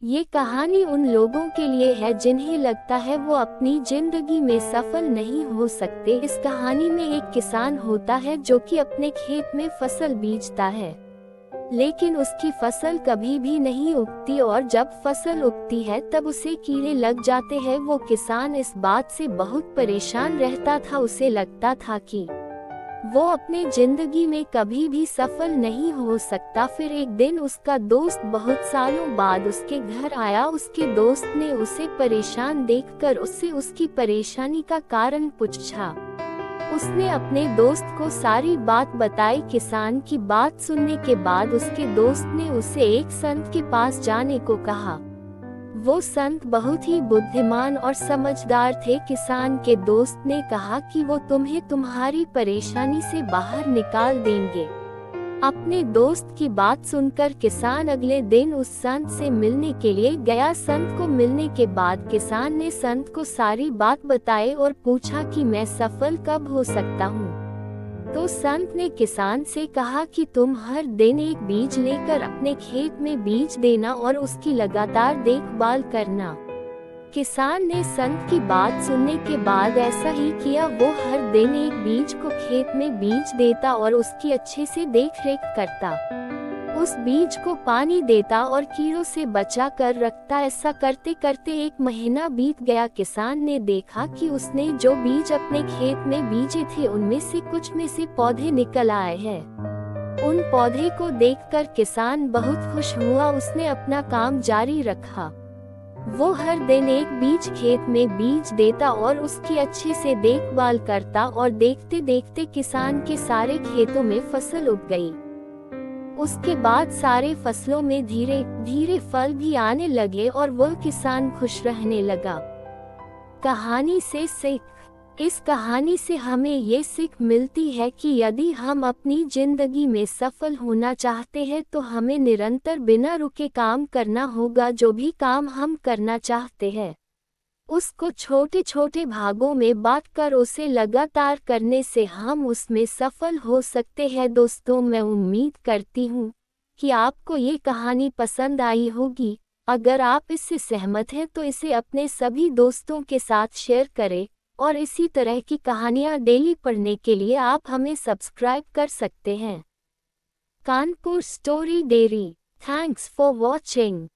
ये कहानी उन लोगों के लिए है जिन्हें लगता है वो अपनी जिंदगी में सफल नहीं हो सकते। इस कहानी में एक किसान होता है जो कि अपने खेत में फसल बीजता है, लेकिन उसकी फसल कभी भी नहीं उगती और जब फसल उगती है तब उसे कीड़े लग जाते हैं। वो किसान इस बात से बहुत परेशान रहता था। उसे लगता था कि वो अपने जिंदगी में कभी भी सफल नहीं हो सकता। फिर एक दिन उसका दोस्त बहुत सालों बाद उसके घर आया। उसके दोस्त ने उसे परेशान देखकर उससे उसकी परेशानी का कारण पूछा। उसने अपने दोस्त को सारी बात बताई। किसान की बात सुनने के बाद उसके दोस्त ने उसे एक संत के पास जाने को कहा। वो संत बहुत ही बुद्धिमान और समझदार थे। किसान के दोस्त ने कहा कि वो तुम्हें तुम्हारी परेशानी से बाहर निकाल देंगे। अपने दोस्त की बात सुनकर किसान अगले दिन उस संत से मिलने के लिए गया। संत को मिलने के बाद किसान ने संत को सारी बात बताई और पूछा कि मैं सफल कब हो सकता हूँ। तो संत ने किसान से कहा कि तुम हर दिन एक बीज लेकर अपने खेत में बीज देना और उसकी लगातार देखभाल करना। किसान ने संत की बात सुनने के बाद ऐसा ही किया। वो हर दिन एक बीज को खेत में बीज देता और उसकी अच्छे से देखरेख करता। उस बीज को पानी देता और कीड़ों से बचा कर रखता। ऐसा करते करते एक महीना बीत गया। किसान ने देखा कि उसने जो बीज अपने खेत में बीजे थे उनमें से कुछ में से पौधे निकल आए हैं। उन पौधे को देखकर किसान बहुत खुश हुआ। उसने अपना काम जारी रखा। वो हर दिन एक बीज खेत में बीज देता और उसकी अच्छे से देखभाल करता और देखते देखते किसान के सारे खेतों में फसल उग गई। उसके बाद सारे फसलों में धीरे धीरे फल भी आने लगे और वह किसान खुश रहने लगा। कहानी से सीख। इस कहानी से हमें ये सीख मिलती है कि यदि हम अपनी जिंदगी में सफल होना चाहते हैं तो हमें निरंतर बिना रुके काम करना होगा। जो भी काम हम करना चाहते हैं उसको छोटे छोटे भागों में बांटकर उसे लगातार करने से हम उसमें सफल हो सकते हैं। दोस्तों, मैं उम्मीद करती हूँ कि आपको ये कहानी पसंद आई होगी। अगर आप इससे सहमत हैं तो इसे अपने सभी दोस्तों के साथ शेयर करें और इसी तरह की कहानियाँ डेली पढ़ने के लिए आप हमें सब्सक्राइब कर सकते हैं। Kanpur story dairy. Thanks for watching.